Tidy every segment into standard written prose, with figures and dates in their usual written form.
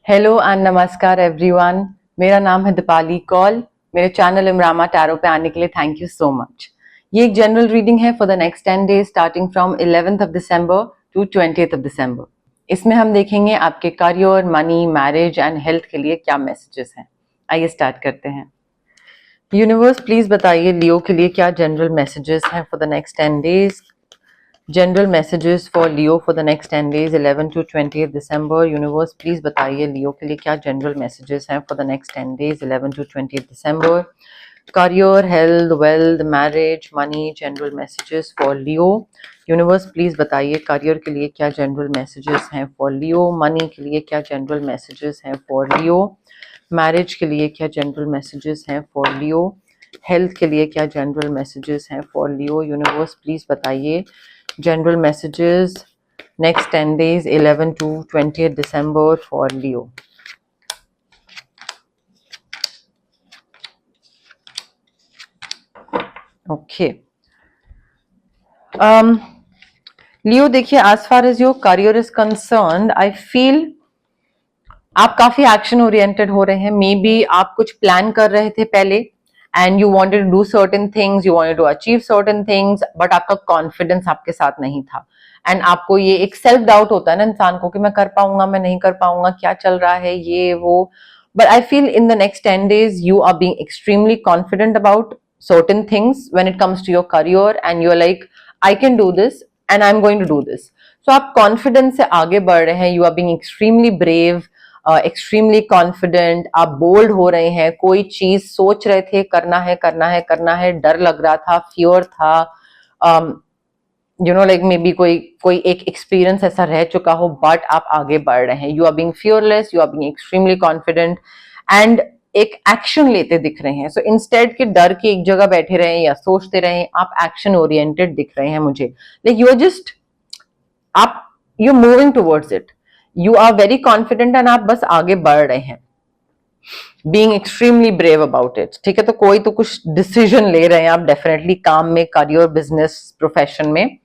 Hello and नमस्कार everyone. मेरा नाम है दीपाली कौल। मेरे चैनल इमरामा टैरो पे आने के लिए थैंक यू सो मच। ये एक जनरल रीडिंग है for the next 10 days starting from 11th of December to 20th of December. इसमें हम देखेंगे आपके career, money, marriage and health के लिए क्या मैसेजेस हैं। आइए स्टार्ट करते हैं। यूनिवर्स प्लीज बताइए लियो के लिए क्या जनरल मैसेजेस हैं for the next 10 days. General messages for Leo for the next 10 days 11 to 20th December. Universe please बताइए लियो के लिए क्या जनरल मैसेजेस हैं for the next 10 days 11 to 20th December. Career, health, wealth, marriage, money, general messages for Leo. Universe please बताइए career के लिए क्या general messages हैं फॉर लियो, मनी के लिए क्या जनरल मैसेजेस हैं फॉर लियो, मैरिज के लिए क्या जनरल मैसेजेस हैं फॉर लियो, हेल्थ के लिए क्या जनरल मैसेजेस हैं फॉर लियो। यूनिवर्स प्लीज बताइए general messages next 10 days 11 to 20th December for Leo. Okay. Leo देखिए, as far as your career is concerned, I feel आप काफी action oriented हो रहे हैं। मे बी आप कुछ प्लान कर रहे थे पहले and you wanted to do certain things, you wanted to achieve certain things, but आपका कॉन्फिडेंस आपके साथ नहीं था एंड आपको ये एक सेल्फ डाउट होता है ना इंसान को कि मैं कर पाऊंगा, मैं नहीं कर पाऊंगा, क्या चल रहा है ये वो। But I feel in the next 10 days you are being extremely confident about certain things when it comes to your career and you're like I can do this and I'm going to do this. So आप confidence से आगे बढ़ रहे हैं, you are being extremely brave, extremely confident, आप bold हो रहे हैं। कोई चीज सोच रहे थे करना है करना है करना है, डर लग रहा था, फियर था, लाइक मे बी कोई एक एक्सपीरियंस ऐसा रह चुका हो, बट आप आगे बढ़ रहे हैं। You are being fearless, you are being extremely confident and एक एक्शन लेते दिख रहे हैं। सो इंस्टेड के डर के एक जगह बैठे रहे या सोचते रहे, आप एक्शन ओरिएंटेड दिख रहे हैं मुझे। लाइक यू आर जस्ट आप you moving towards it, you are very confident and आप बस आगे बढ़ रहे हैं, being extremely brave about it. ठीक है, तो कोई तो कुछ डिसीजन ले रहे हैं आप डेफिनेटली काम में, करियर, बिजनेस, प्रोफेशन में।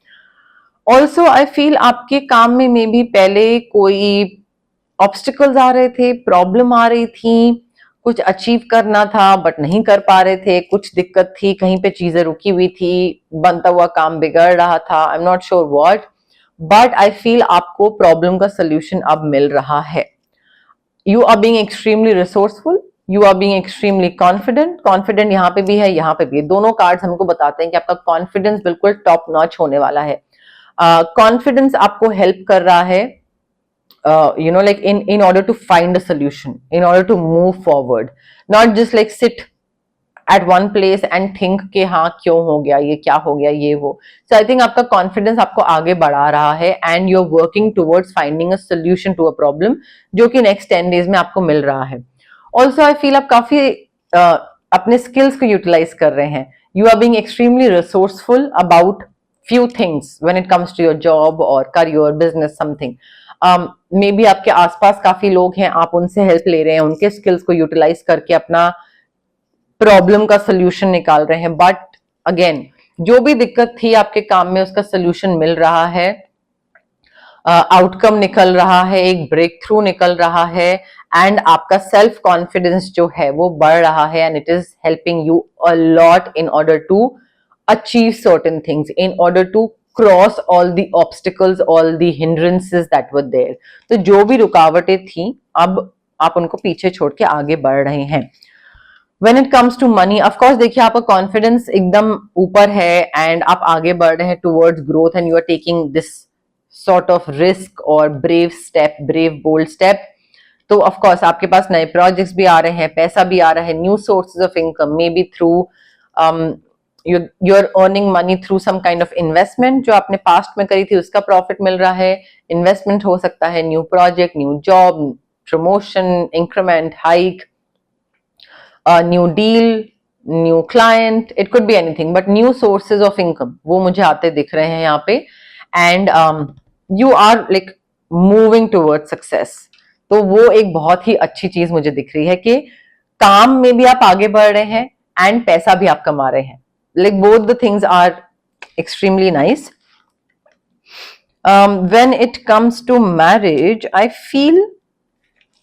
ऑल्सो आई फील आपके काम में मे बी पहले कोई ऑब्स्टिकल्स आ रहे थे, प्रॉब्लम आ रही थी, कुछ अचीव करना था बट नहीं कर पा रहे थे, कुछ दिक्कत थी, कहीं पे चीजें रुकी हुई थी, बनता हुआ काम बिगड़ रहा था, I am not sure what, but I feel आपको प्रॉब्लम का सोल्यूशन अब मिल रहा है। You are being extremely resourceful, you are being extremely confident. Confident यहाँ पे भी है, यहाँ पे भी है। दोनों कार्ड्स हमको बताते हैं कि आपका कॉन्फिडेंस बिल्कुल टॉप नॉच होने वाला है। कॉन्फिडेंस आपको हेल्प कर रहा है like in order to find a solution, in order to move forward, not just like sit at one place and think कि हाँ क्यों हो गया ये, क्या हो गया ये वो। So I think आपका कॉन्फिडेंस आपको आगे बढ़ा रहा है and you're working towards finding a solution to a problem जो कि next 10 days में आपको मिल रहा है। Also I feel आप काफी अपने स्किल्स को यूटिलाइज कर रहे हैं। You are being extremely resourceful about few things when it comes to your job or career, business, something. May be आपके आसपास काफी लोग हैं, आप उनसे हेल्प ले रहे हैं, उनके स्किल्स को यूटिलाइज करके अपना प्रॉब्लम का सोल्यूशन निकाल रहे हैं। बट अगेन जो भी दिक्कत थी आपके काम में उसका सोल्यूशन मिल रहा है, आउटकम निकल रहा है, एक ब्रेक थ्रू निकल रहा है एंड आपका सेल्फ कॉन्फिडेंस जो है वो बढ़ रहा है and it is helping you a lot in order to achieve certain things, in order to cross all the obstacles, all the hindrances that were there. तो जो भी रुकावटें थी अब आप उनको पीछे छोड़ के आगे बढ़ रहे हैं। When it comes to money, of course देखिए आपका कॉन्फिडेंस एकदम ऊपर है एंड आप आगे बढ़ रहे हैं towards growth and you are taking this sort of risk और brave step, brave bold step. तो ऑफ कोर्स आपके पास नए प्रोजेक्ट्स भी आ रहे हैं, पैसा भी आ रहा है, new sources of income, may be through you are earning money through some kind of investment जो आपने पास्ट में करी थी उसका प्रॉफिट मिल रहा है। इन्वेस्टमेंट हो सकता है, new project, new job, promotion, increment, hike, new deal, new client, it could be anything but new sources of income वो मुझे आते दिख रहे हैं यहाँ पे and you are like moving toward success. तो वो एक बहुत ही अच्छी चीज मुझे दिख रही है कि काम में भी आप आगे बढ़ रहे हैं एंड पैसा भी आप कमा रहे हैं। Like both the things are extremely nice. When it comes to marriage, I feel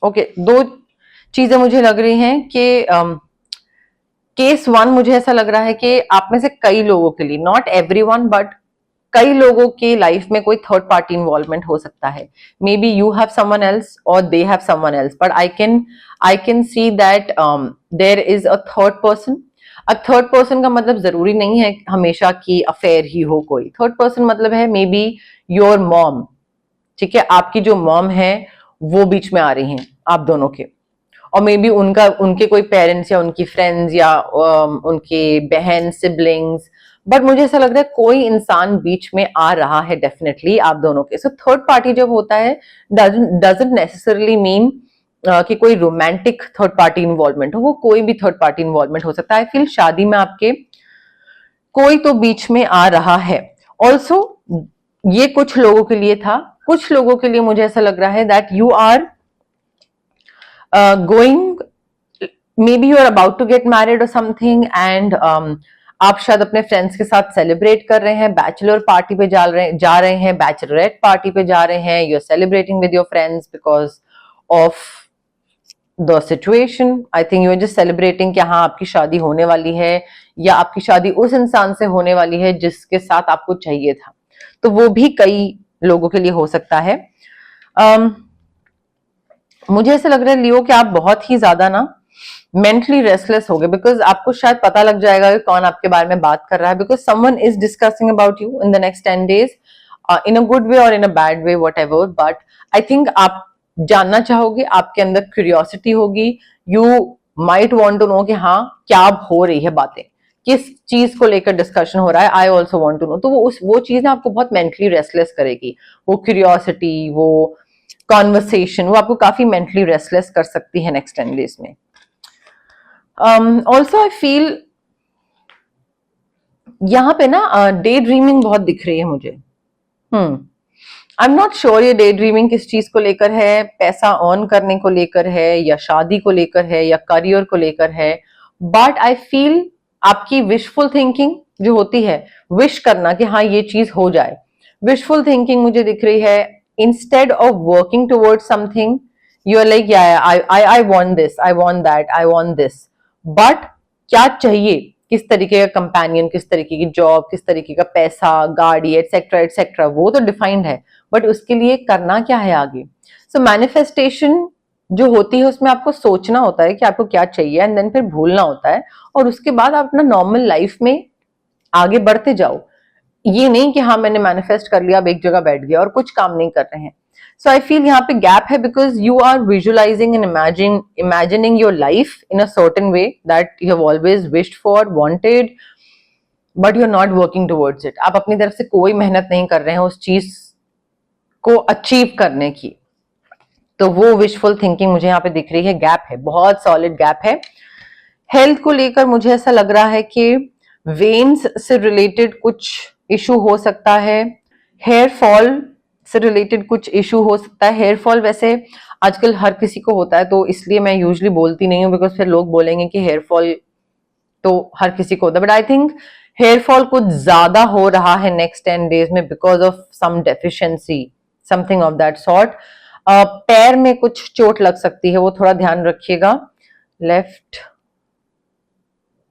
okay, दो चीजें मुझे लग रही हैं कि केस वन मुझे ऐसा लग रहा है कि आप में से कई लोगों के लिए, नॉट एवरीवन बट कई लोगों की लाइफ में कोई थर्ड पार्टी इन्वॉल्वमेंट हो सकता है. May be you have someone else और they have someone else, but I can see that there is a third person. अब थर्ड पर्सन का मतलब जरूरी नहीं है हमेशा की अफेयर ही हो. कोई थर्ड पर्सन मतलब है मे बी योर मॉम. ठीक है, आपकी जो मॉम है वो बीच में आ रही हैं आप दोनों के, और मे बी उनके कोई पेरेंट्स या उनकी फ्रेंड्स या उनके बहन सिबलिंग्स. बट मुझे ऐसा लग रहा है कोई इंसान बीच में आ रहा है डेफिनेटली आप दोनों के. सो थर्ड पार्टी जब होता है डजंट नेसेसरली मीन कि कोई रोमांटिक थर्ड पार्टी इन्वॉल्वमेंट हो. वो कोई भी थर्ड पार्टी इन्वॉल्वमेंट हो सकता है. आई फील शादी में आपके कोई तो बीच में आ रहा है. ऑल्सो ये कुछ लोगों के लिए था, कुछ लोगों के लिए मुझे ऐसा लग रहा है that you are going, may B you are about to get married और समथिंग, एंड आप शायद अपने फ्रेंड्स के साथ सेलिब्रेट कर रहे हैं, बैचलर पार्टी पे जा रहे हैं, बैचलरेट पार्टी पे जा रहे हैं. You are celebrating with your friends because of the situation. I think you are just celebrating कि हाँ आपकी शादी होने वाली है, या आपकी शादी उस इंसान से होने वाली है जिसके साथ आपको चाहिए था. तो वो भी कई लोगों के लिए हो सकता है. मुझे ऐसा लग रहा है लियो कि आप बहुत ही ज्यादा ना मेंटली रेस्टलेस हो गए, बिकॉज आपको शायद पता लग जाएगा कि कौन आपके बारे में बात कर रहा है, because someone is discussing about you in the next 10 days in a good way और in a bad way, whatever. But I think आप जानना चाहोगे, आपके अंदर क्यूरियोसिटी होगी, you might want to know कि हाँ क्या हो रही है बातें, किस चीज को लेकर डिस्कशन हो रहा है. I also want to know. तो वो चीज ना आपको बहुत मेंटली रेस्टलेस करेगी. वो क्यूरियोसिटी, वो कॉन्वर्सेशन, वो आपको काफी मेंटली रेस्टलेस कर सकती है नेक्स्ट 10 days में. ऑल्सो आई फील यहाँ पे ना डे ड्रीमिंग बहुत दिख रही है मुझे. आई एम नॉट श्योर ये डे ड्रीमिंग किस चीज को लेकर है, पैसा अर्न करने को लेकर है, या शादी को लेकर है, या करियर को लेकर है. बट आई फील आपकी विशफुल थिंकिंग जो होती है, विश करना कि हाँ ये चीज हो जाए, विशफुल थिंकिंग मुझे दिख रही है. Instead of working towards something, you are like I want this, I want that, I want this. But क्या चाहिए, किस तरीके का कंपेनियन, किस तरीके की जॉब, किस तरीके का पैसा, गाड़ी, एटसेट्रा एटसेट्रा, वो तो डिफाइंड है, बट उसके लिए करना क्या है आगे. सो मैनिफेस्टेशन जो होती है उसमें आपको सोचना होता है कि आपको क्या चाहिए, एंड देन फिर भूलना होता है, और उसके बाद आप अपना नॉर्मल लाइफ में आगे बढ़ते जाओ. ये नहीं कि हाँ मैंने मैनिफेस्ट कर लिया, अब एक जगह बैठ गया और कुछ काम नहीं कर रहे हैं. सो आई फील यहाँ पे गैप है, because you are visualising and imagining your life in a certain way that you have always wished for, wanted, but you are not working towards it. आप अपनी तरफ से कोई मेहनत नहीं कर रहे हैं उस चीज को अचीव करने की. तो वो विशफुल थिंकिंग मुझे यहाँ पे दिख रही है. गैप है, बहुत सॉलिड गैप है. हेल्थ को लेकर मुझे ऐसा लग रहा है कि वेन्स से रिलेटेड कुछ इशू हो सकता है, हेयर फॉल से रिलेटेड कुछ इशू हो सकता है. हेयर फॉल वैसे आजकल हर किसी को होता है, तो इसलिए मैं यूजुअली बोलती नहीं हूँ, बिकॉज फिर लोग बोलेंगे कि हेयर फॉल तो हर किसी को होता है. But I think hair fall कुछ ज्यादा हो रहा है नेक्स्ट 10 days में because of some deficiency, something of that sort. पैर में कुछ चोट लग सकती है, वो थोड़ा ध्यान रखिएगा.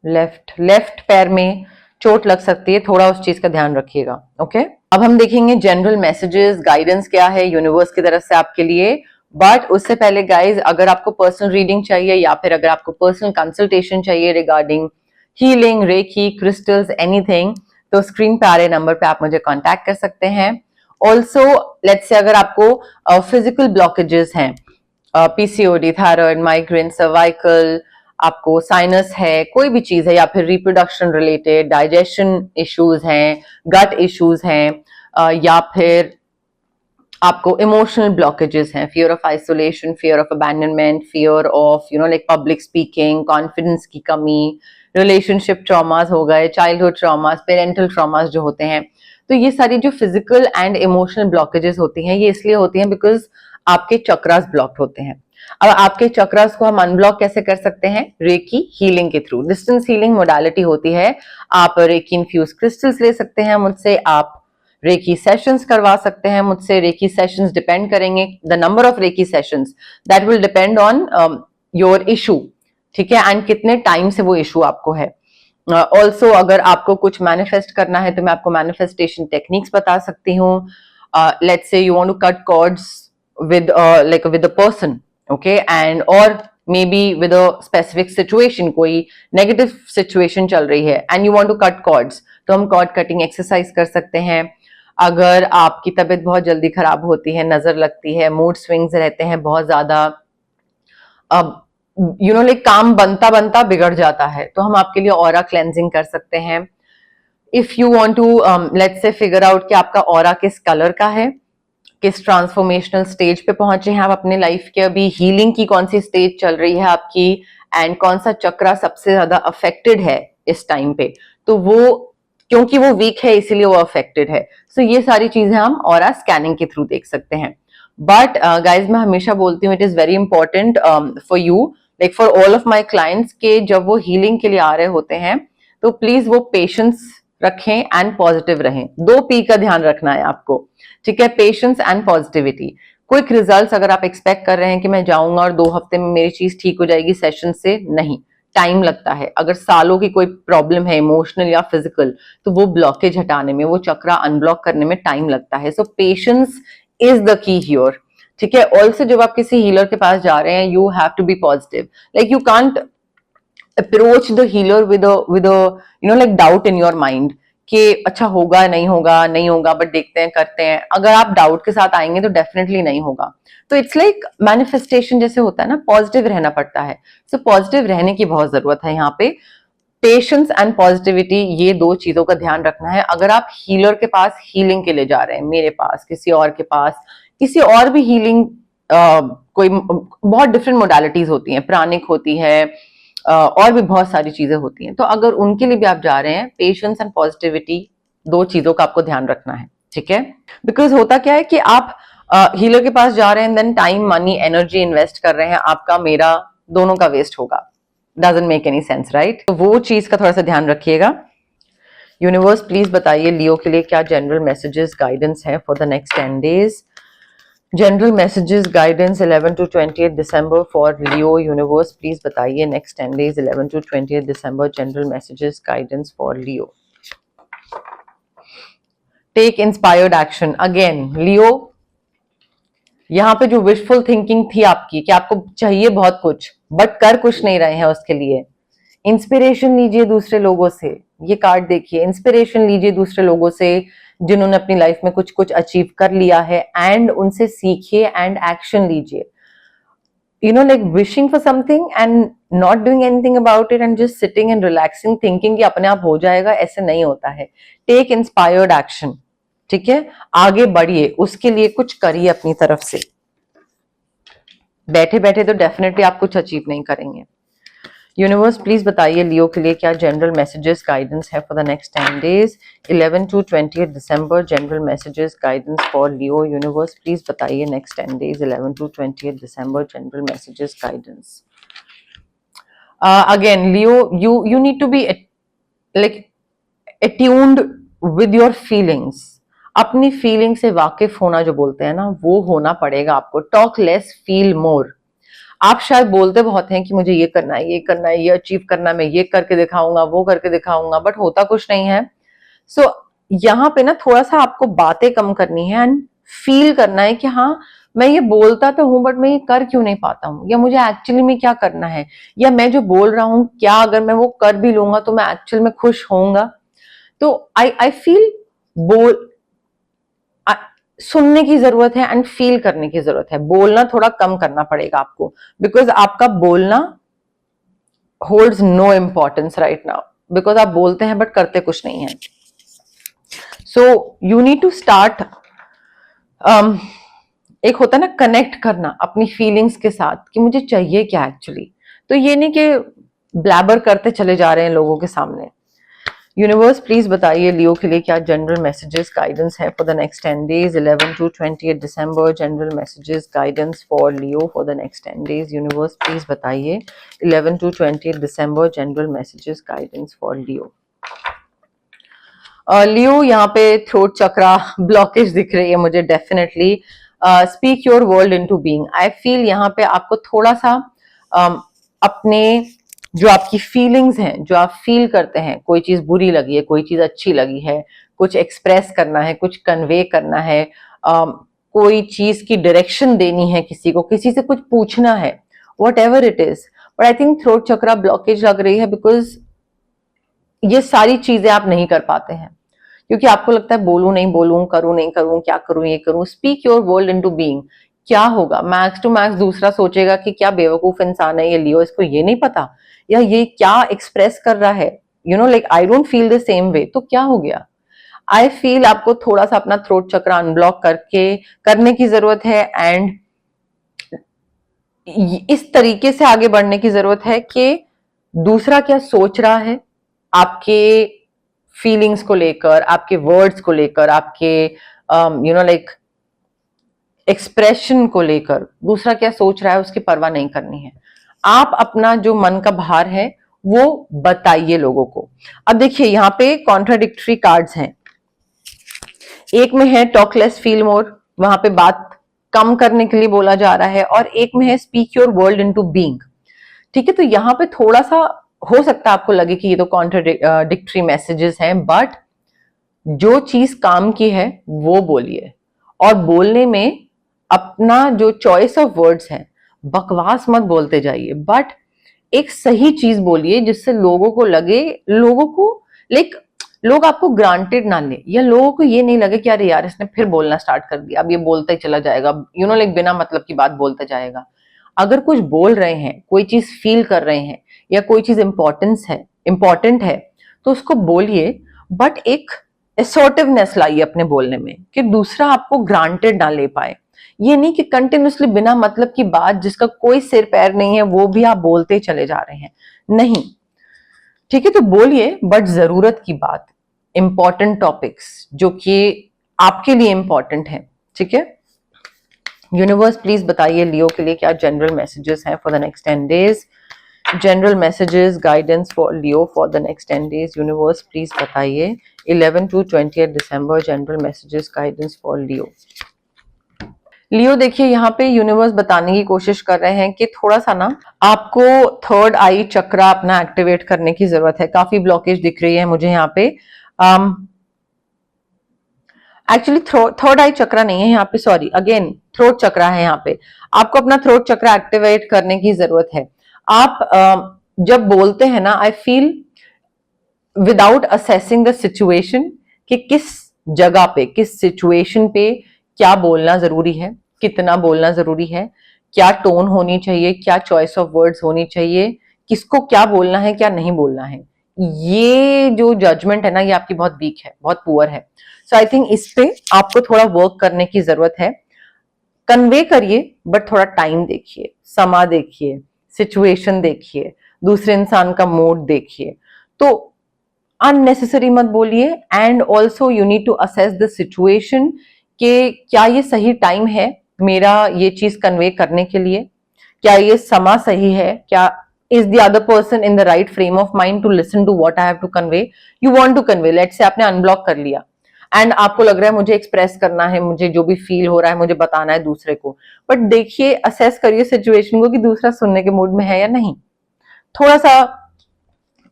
लेफ्ट पैर में चोट लग सकती है, थोड़ा उस चीज का ध्यान रखिएगा. ओके, अब हम देखेंगे जनरल मैसेजेस, गाइडेंस क्या है यूनिवर्स की तरफ से आपके लिए. बट उससे पहले गाइज, अगर आपको पर्सनल रीडिंग चाहिए या फिर अगर आपको पर्सनल कंसल्टेशन चाहिए regarding healing, reiki, crystals, anything, तो स्क्रीन पे आ रहे नंबर पे आप मुझे कांटेक्ट कर सकते हैं. ऑल्सो लेट्स से अगर आपको फिजिकल ब्लॉकेजेस हैं, पीसीओडी, थायराइड, माइग्रेन, सर्वाइकल, आपको साइनस है, कोई भी चीज है, या फिर रिप्रोडक्शन रिलेटेड, डाइजेशन इश्यूज हैं, गट इश्यूज हैं, या फिर आपको इमोशनल ब्लॉकेजेस हैं, fear of isolation, fear of abandonment, fear of like public speaking, confidence की कमी, रिलेशनशिप ट्रॉमास हो गए, चाइल्डहुड ट्रॉमास, पेरेंटल ट्रॉमास जो होते हैं. तो ये सारी जो फिजिकल एंड इमोशनल ब्लॉकेजेस होती हैं, ये इसलिए होती हैं बिकॉज आपके चक्रास ब्लॉक्ड होते हैं. अब आपके चक्रास को हम अनब्लॉक कैसे कर सकते हैं? रेकी हीलिंग के थ्रू. डिस्टेंस हीलिंग मोडालिटी होती है. आप रेकी इन्फ्यूज क्रिस्टल्स ले सकते हैं मुझसे, आप रेकी सेशंस करवा सकते हैं मुझसे। रेकी सेशंस डिपेंड करेंगे, the number of reiki sessions that will depend on your issue, ठीक है, एंड कितने टाइम से वो इशू आपको है। ऑल्सो अगर आपको कुछ मैनिफेस्ट करना है तो मैं आपको मैनिफेस्टेशन टेक्निक्स बता सकती हूँ। Let's say you want to cut cords with like with a person, okay, and or maybe with a specific situation, कोई negative situation चल रही है and you want to cut cords, तो हम कॉर्ड कटिंग एक्सरसाइज कर सकते हैं। अगर आपकी तबीयत बहुत जल्दी खराब होती है, नजर लगती है, मूड स्विंग्स रहते हैं बहुत ज्यादा, अब यू नो लाइक काम बनता बनता बिगड़ जाता है, तो हम आपके लिए ऑरा क्लेंजिंग कर सकते हैं। If you want to let's say figure out कि आपका ऑरा किस कलर का है, किस ट्रांसफॉर्मेशनल स्टेज पे पहुंचे हैं आप अपने लाइफ के, अभी हीलिंग की कौन सी स्टेज चल रही है आपकी, एंड कौन सा चक्रा सबसे ज्यादा अफेक्टेड है इस टाइम पे, तो वो क्योंकि वो वीक है इसीलिए वो अफेक्टेड है। सो ये सारी चीजें हम ऑरा स्कैनिंग के थ्रू देख सकते हैं। बट गाइज मैं हमेशा बोलती हूँ it is very important for you, like for all of my clients के जब वो हीलिंग के लिए आ रहे होते हैं तो प्लीज वो पेशेंस रखें एंड पॉजिटिव रहें। 2 P का ध्यान रखना है आपको, ठीक है, patience and positivity. Quick results अगर आप एक्सपेक्ट कर रहे हैं कि मैं जाऊंगा और 2 हफ्ते में मेरी चीज ठीक हो जाएगी सेशन से, नहीं, टाइम लगता है। अगर सालों की कोई प्रॉब्लम है इमोशनल या फिजिकल, तो वो ब्लॉकेज हटाने में, वो चक्रा अनब्लॉक करने में टाइम लगता है। So patience is the key here, ठीक है। ऑल्सो जब आप किसी हीलर के पास जा रहे हैं, you have to be positive, like you can't approach the healer with a you know like doubt in your mind कि अच्छा होगा नहीं होगा, नहीं होगा बट देखते हैं करते हैं। अगर आप डाउट के साथ आएंगे तो डेफिनेटली नहीं होगा। तो इट्स लाइक मैनिफेस्टेशन जैसे होता है ना, पॉजिटिव रहना पड़ता है। सो पॉजिटिव रहने की बहुत जरूरत है यहाँ पे। पेशेंस एंड पॉजिटिविटी, ये 2 चीजों का ध्यान रखना है। अगर आप हीलर के पास हीलिंग के लिए जा रहे हैं, मेरे पास, किसी और के पास, किसी और भी हीलिंग कोई बहुत डिफरेंट मोडालिटीज होती हैं, प्राणिक होती है, और भी बहुत सारी चीजें होती हैं, तो अगर उनके लिए भी आप जा रहे हैं, पेशेंस एंड पॉजिटिविटी 2 चीजों का आपको ध्यान रखना है, ठीक है। बिकॉज होता क्या है कि आप हीलर के पास जा रहे हैं, then time money energy invest कर रहे हैं, आपका मेरा दोनों का वेस्ट होगा, doesn't make any sense, right. तो वो चीज का थोड़ा सा ध्यान रखिएगा। यूनिवर्स प्लीज बताइए लियो के लिए क्या जनरल मैसेजेस गाइडेंस है for the next 10 days। General messages guidance 11 to 20 दिसंबर फॉर लियो। यूनिवर्स प्लीज बताइए नेक्स्ट 10 days 11 to 20 दिसंबर general messages guidance for Leo. Take inspired action. Again Leo, यहाँ पे जो विशफुल थिंकिंग थी आपकी कि आपको चाहिए बहुत कुछ बट कर कुछ नहीं रहे हैं उसके लिए, इंस्पिरेशन लीजिए दूसरे लोगों से। ये कार्ड देखिए, इंस्पिरेशन लीजिए दूसरे लोगों से जिन्होंने अपनी लाइफ में कुछ कुछ अचीव कर लिया है, एंड उनसे सीखिए एंड एक्शन लीजिए। You know like wishing for something and not doing anything about it and just sitting and relaxing thinking कि अपने आप हो जाएगा, ऐसे नहीं होता है। टेक इंस्पायर्ड एक्शन, ठीक है, आगे बढ़िए, उसके लिए कुछ करिए अपनी तरफ से। बैठे बैठे तो डेफिनेटली आप कुछ अचीव नहीं करेंगे। यूनिवर्स प्लीज बताइए लियो के लिए क्या जनरल मैसेजेस गाइडेंस है for the next 10 days 11 to 20 दिसंबर general messages guidance for Leo. Universe please बताइए नेक्स्ट 10 days 11 to 20 दिसंबर general messages guidance. Again Leo, you need to be like attuned with your feelings। अपनी feeling से वाकिफ होना जो बोलते हैं ना, वो होना पड़ेगा आपको। Talk less feel more. आप शायद बोलते बहुत हैं कि मुझे ये करना है, ये करना है, ये अचीव करना है, मैं ये करके दिखाऊंगा, वो करके दिखाऊंगा, बट होता कुछ नहीं है। सो यहाँ पे ना थोड़ा सा आपको बातें कम करनी है एंड फील करना है कि हाँ मैं ये बोलता तो हूं बट मैं ये कर क्यों नहीं पाता हूँ, या मुझे एक्चुअली में क्या करना है, या मैं जो बोल रहा हूँ क्या अगर मैं वो कर भी लूंगा तो मैं एक्चुअल में खुश होऊंगा। तो आई फील बोल सुनने की जरूरत है एंड फील करने की जरूरत है। बोलना थोड़ा कम करना पड़ेगा आपको, बिकॉज आपका बोलना holds no importance right now, because आप बोलते हैं बट करते कुछ नहीं है। So you need to start, एक होता है ना कनेक्ट करना अपनी फीलिंग्स के साथ कि मुझे चाहिए क्या एक्चुअली। तो ये नहीं कि ब्लैबर करते चले जा रहे हैं लोगों के सामने। यूनिवर्स प्लीज बताइए लियो के लिए क्या जनरल मैसेजेस गाइडेंस है for the next 10 days 11 to 20 दिसंबर general messages guidance for Leo for the next 10 days। Universe please बताइए 11 to 20 दिसंबर general messages guidance for Leo. Leo यहाँ पे थ्रोट चक्रा ब्लॉकेज दिख रही है मुझे definitely. Speak your world into being, I feel यहाँ पे आपको थोड़ा सा अपने जो आपकी फीलिंग्स हैं, जो आप फील करते हैं, कोई चीज बुरी लगी है, कोई चीज अच्छी लगी है, कुछ एक्सप्रेस करना है, कुछ कन्वे करना है, कोई चीज की डायरेक्शन देनी है किसी को, किसी से कुछ पूछना है, what ever it is. But I think throat chakra blockage लग रही है बिकॉज ये सारी चीजें आप नहीं कर पाते हैं, क्योंकि आपको लगता है बोलूं नहीं बोलूं, करूं नहीं करूं, क्या करूं ये करूं। Speak your world into being, क्या होगा मैक्स टू मैक्स दूसरा सोचेगा कि क्या बेवकूफ इंसान है ये लियो, इसको ये नहीं पता, या ये क्या एक्सप्रेस कर रहा है, you know like I don't feel the same way, तो क्या हो गया। आई फील आपको थोड़ा सा अपना थ्रोट चक्र अनब्लॉक करने की जरूरत है, एंड इस तरीके से आगे बढ़ने की जरूरत है कि दूसरा क्या सोच रहा है आपके फीलिंग्स को लेकर, आपके वर्ड्स को लेकर, आपके यू नो लाइक एक्सप्रेशन को लेकर, दूसरा क्या सोच रहा है उसकी परवाह नहीं करनी है। आप अपना जो मन का भार है वो बताइए लोगों को। अब देखिए यहाँ पे कॉन्ट्राडिक्टरी कार्ड्स हैं, एक में है टॉक लेस फील मोर, वहां पे बात कम करने के लिए बोला जा रहा है, और एक में है speak your world into being. ठीक है, तो यहाँ पे थोड़ा सा हो सकता है आपको लगे कि ये तो कॉन्ट्राडिक्टरी मैसेजेस हैं, बट जो चीज काम की है वो बोलिए, और बोलने में अपना जो चॉइस ऑफ वर्ड्स है, बकवास मत बोलते जाइए, बट एक सही चीज बोलिए जिससे लोगों को लगे, लोगों को लाइक लोग आपको ग्रांटेड ना ले, या लोगों को ये नहीं लगे कि अरे यार इसने फिर बोलना स्टार्ट कर दिया, अब ये बोलता ही चला जाएगा, यू नो लाइक बिना मतलब की बात बोलता जाएगा। अगर कुछ बोल रहे हैं, कोई चीज फील कर रहे हैं, या कोई चीज इंपॉर्टेंट है तो उसको बोलिए, बट एक असर्टिवनेस लाइए अपने बोलने में कि दूसरा आपको ग्रांटेड ना ले पाए। ये नहीं कि कंटिन्यूसली बिना मतलब की बात जिसका कोई सिर पैर नहीं है वो भी आप बोलते चले जा रहे हैं, नहीं। ठीक है, तो बोलिए बट जरूरत की बात, इंपॉर्टेंट टॉपिक्स जो कि आपके लिए इंपॉर्टेंट है। ठीक है, यूनिवर्स प्लीज बताइए लियो के लिए क्या जनरल मैसेजेस हैं for the next 10 days. General messages guidance for Leo for the next 10 days, universe please बताइए 11 to 20 दिसंबर general messages guidance for Leo. Leo देखिए यहाँ पे यूनिवर्स बताने की कोशिश कर रहे हैं कि थोड़ा सा ना आपको थर्ड आई चक्रा अपना एक्टिवेट करने की जरूरत है। काफी ब्लॉकेज दिख रही है मुझे यहाँ पे। एक्चुअली थर्ड आई चक्रा नहीं है यहाँ पे, सॉरी, अगेन थ्रोट चक्रा है यहाँ पे। आपको अपना थ्रोट चक्रा एक्टिवेट करने की जरूरत है। आप जब बोलते हैं ना, I feel without assessing the situation कि किस जगह पे, किस सिचुएशन पे क्या बोलना जरूरी है, कितना बोलना जरूरी है, क्या टोन होनी चाहिए, क्या चॉइस ऑफ वर्ड्स होनी चाहिए, किसको क्या बोलना है, क्या नहीं बोलना है, ये जो जजमेंट है ना, ये आपकी बहुत वीक है, बहुत पुअर है। सो आई थिंक इस पे आपको थोड़ा वर्क करने की जरूरत है। कन्वे करिए बट थोड़ा टाइम देखिए, समा देखिए, सिचुएशन देखिए, दूसरे इंसान का मूड देखिए। तो अननेसेसरी मत बोलिए, and also you need to assess the situation कि क्या ये सही टाइम है मेरा ये चीज कन्वे करने के लिए, क्या ये समा सही है, क्या is the other person in the right frame of mind to listen to what I have to convey, you want to convey. Let's say आपने अनब्लॉक कर लिया एंड आपको लग रहा है मुझे एक्सप्रेस करना है, मुझे जो भी फील हो रहा है मुझे बताना है दूसरे को, बट देखिए, असेस करिए सिचुएशन को कि दूसरा सुनने के मूड में है या नहीं। थोड़ा सा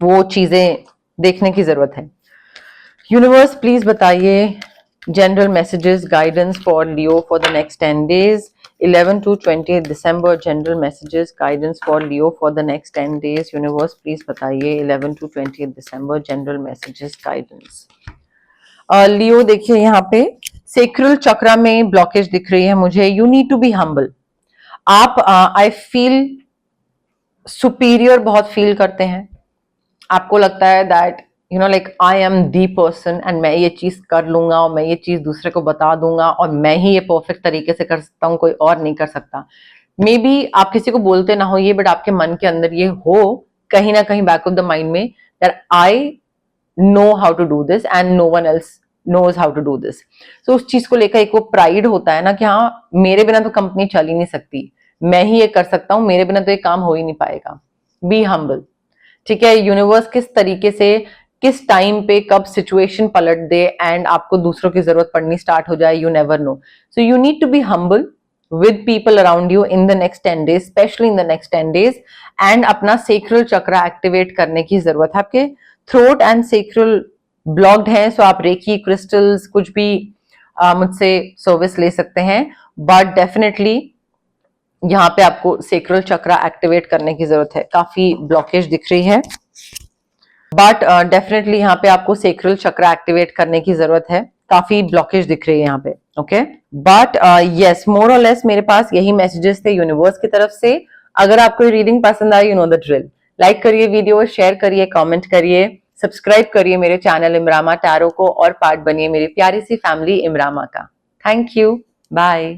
वो चीजें देखने की जरूरत है। यूनिवर्स प्लीज बताइए general messages guidance for Leo for the next 10 days, 11 to 20 दिसंबर general messages guidance for Leo for the next 10 days. Universe please बताइए 11 to 20 दिसंबर जनरल मैसेजेस गाइडेंस। लियो देखिए यहाँ पे सेक्रल चक्रा में ब्लॉकेज दिख रही है मुझे। You need to be humble. आप आई फील सुपीरियर बहुत फील करते हैं, आपको लगता है that you know like I am the person and मैं ये चीज कर लूंगा और मैं ये चीज दूसरे को बता दूंगा और मैं ही ये परफेक्ट तरीके से कर सकता हूँ, कोई और नहीं कर सकता। मे बी आप किसी को बोलते ना हो ये, बट आपके मन के अंदर ये हो कहीं ना कहीं बैक ऑफ द माइंड में that I know how to do this and no one else knows how to do this. So उस चीज को लेकर एक वो प्राइड होता है ना कि हाँ मेरे बिना तो कंपनी चल ही नहीं सकती, मैं ही ये कर सकता हूँ, मेरे बिना तो ये काम हो ही नहीं पाएगा। Be humble. ठीक है, यूनिवर्स किस तरीके से किस टाइम पे कब सिचुएशन पलट दे एंड आपको दूसरों की जरूरत पड़नी स्टार्ट हो जाए, you never know. So you need to be humble with people around you in the next 10 days, especially in the next 10 days, and अपना sacral chakra activate करने की जरूरत है. आपके throat and sacral blocked हैं, so आप recce, crystals, कुछ भी मुझसे सर्विस ले सकते हैं, but definitely यहाँ पे आपको sacral chakra activate करने की जरूरत है. काफी blockage दिख रही है, बट डेफिनेटली यहाँ पे आपको सेक्रल चक्र एक्टिवेट करने की जरूरत है. काफी ब्लॉकेज दिख रही है यहाँ पे. ओके, बट यस, मोर और लेस मेरे पास यही मैसेजेस थे यूनिवर्स की तरफ से. अगर आपको रीडिंग पसंद आई, you know the drill. Like करिए वीडियो, शेयर करिए, कमेंट करिए, सब्सक्राइब करिए मेरे चैनल इमरामा टैरो को और पार्ट बनिए मेरी प्यारी सी फैमिली इमरामा का. Thank you, bye.